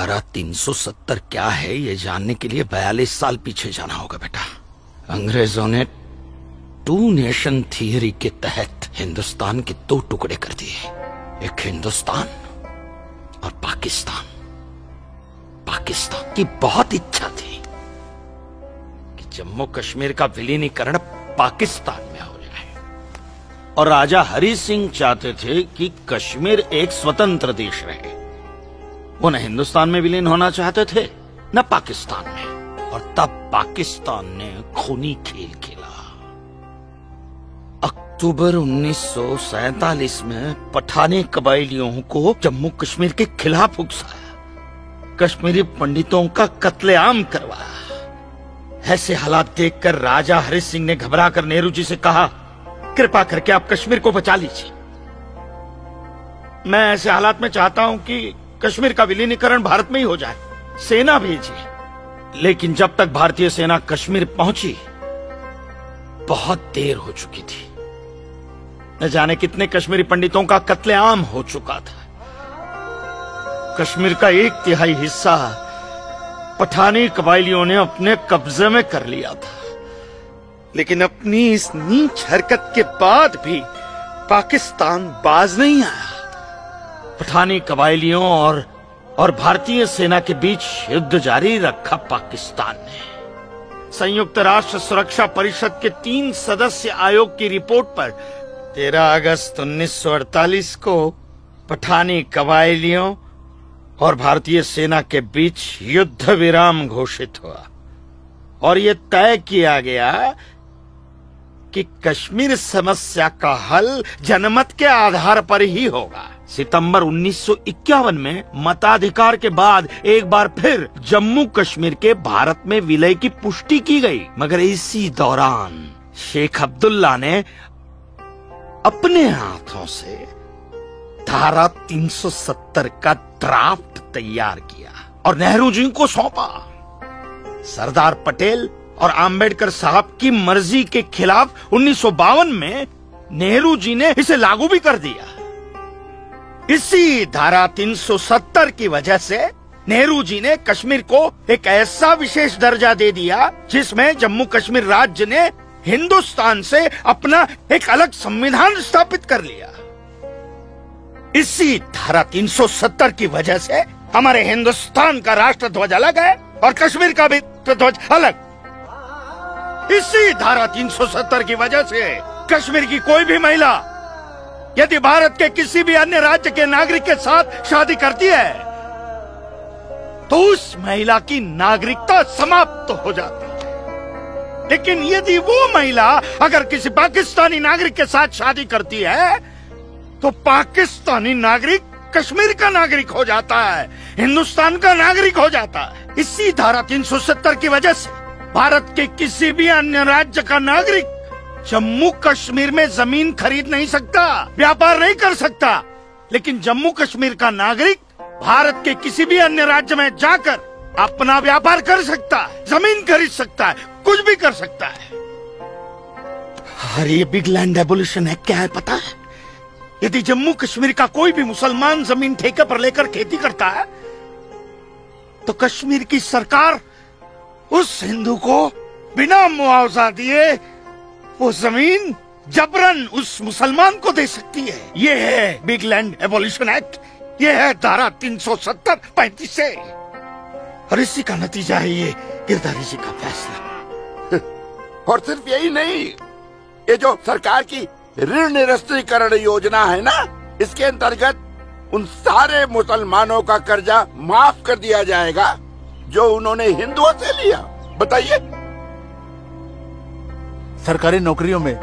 धारा 370 क्या है ये जानने के लिए 42 साल पीछे जाना होगा बेटा। अंग्रेजों ने टू नेशन थियरी के तहत हिंदुस्तान के दो टुकड़े कर दिए, एक हिंदुस्तान और पाकिस्तान। पाकिस्तान की बहुत इच्छा थी कि जम्मू कश्मीर का विलीनीकरण पाकिस्तान में हो जाए, और राजा हरि सिंह चाहते थे कि कश्मीर एक स्वतंत्र देश रहे। वो न हिंदुस्तान में विलीन होना चाहते थे न पाकिस्तान में, और तब पाकिस्तान ने खूनी खेल खेला। अक्टूबर 1947 में पठानी कबायलियों को जम्मू कश्मीर के खिलाफ उकसाया, कश्मीरी पंडितों का कत्लेआम करवाया। ऐसे हालात देखकर राजा हरि सिंह ने घबराकर नेहरू जी से कहा, कृपा करके आप कश्मीर को बचा लीजिए। मैं ऐसे हालात में चाहता हूं कि कश्मीर का विलीनीकरण भारत में ही हो जाए, सेना भेजिए। लेकिन जब तक भारतीय सेना कश्मीर पहुंची बहुत देर हो चुकी थी। न जाने कितने कश्मीरी पंडितों का कत्लेआम हो चुका था। कश्मीर का 1/3 हिस्सा पठानी कबायलियों ने अपने कब्जे में कर लिया था। लेकिन अपनी इस नीच हरकत के बाद भी पाकिस्तान बाज नहीं आया। पठानी कबायलियों और भारतीय सेना के बीच युद्ध जारी रखा पाकिस्तान ने। संयुक्त राष्ट्र सुरक्षा परिषद के 3 सदस्य आयोग की रिपोर्ट पर 13 अगस्त 1948 को पठानी कबायलियों और भारतीय सेना के बीच युद्ध विराम घोषित हुआ, और यह तय किया गया कि कश्मीर समस्या का हल जनमत के आधार पर ही होगा। सितंबर 1951 में मताधिकार के बाद एक बार फिर जम्मू कश्मीर के भारत में विलय की पुष्टि की गई, मगर इसी दौरान शेख अब्दुल्ला ने अपने हाथों से धारा 370 का ड्राफ्ट तैयार किया और नेहरू जी को सौंपा। सरदार पटेल और आम्बेडकर साहब की मर्जी के खिलाफ 1952 में नेहरू जी ने इसे लागू भी कर दिया। इसी धारा 370 की वजह से नेहरू जी ने कश्मीर को एक ऐसा विशेष दर्जा दे दिया जिसमें जम्मू कश्मीर राज्य ने हिंदुस्तान से अपना एक अलग संविधान स्थापित कर लिया। इसी धारा 370 की वजह से हमारे हिंदुस्तान का राष्ट्र ध्वज अलग है और कश्मीर का भी ध्वज अलग। इसी धारा 370 की वजह से कश्मीर की कोई भी महिला यदि भारत के किसी भी अन्य राज्य के नागरिक के साथ शादी करती है तो उस महिला की नागरिकता समाप्त हो जाती है। लेकिन यदि वो महिला अगर किसी पाकिस्तानी नागरिक के साथ शादी करती है तो पाकिस्तानी नागरिक कश्मीर का नागरिक हो जाता है, हिंदुस्तान का नागरिक हो जाता है। इसी धारा 370 की वजह से भारत के किसी भी अन्य राज्य का नागरिक जम्मू कश्मीर में जमीन खरीद नहीं सकता, व्यापार नहीं कर सकता। लेकिन जम्मू कश्मीर का नागरिक भारत के किसी भी अन्य राज्य में जाकर अपना व्यापार कर सकता है, जमीन खरीद सकता है, कुछ भी कर सकता है। और ये बिग लैंड एबोल्यूशन है क्या है पता है? यदि जम्मू कश्मीर का कोई भी मुसलमान जमीन ठेके पर लेकर खेती करता है तो कश्मीर की सरकार उस हिंदू को बिना मुआवजा दिए वो जमीन जबरन उस मुसलमान को दे सकती है। ये है बिग लैंड एबोल्यूशन एक्ट, ये है धारा 370 35 से, और इसी का नतीजा है ये गिरधारी जी का फैसला। और सिर्फ यही नहीं, ये जो सरकार की ऋण निरस्तीकरण योजना है ना, इसके अंतर्गत उन सारे मुसलमानों का कर्जा माफ कर दिया जाएगा जो उन्होंने हिंदुओं से लिया। बताइए। सरकारी नौकरियों में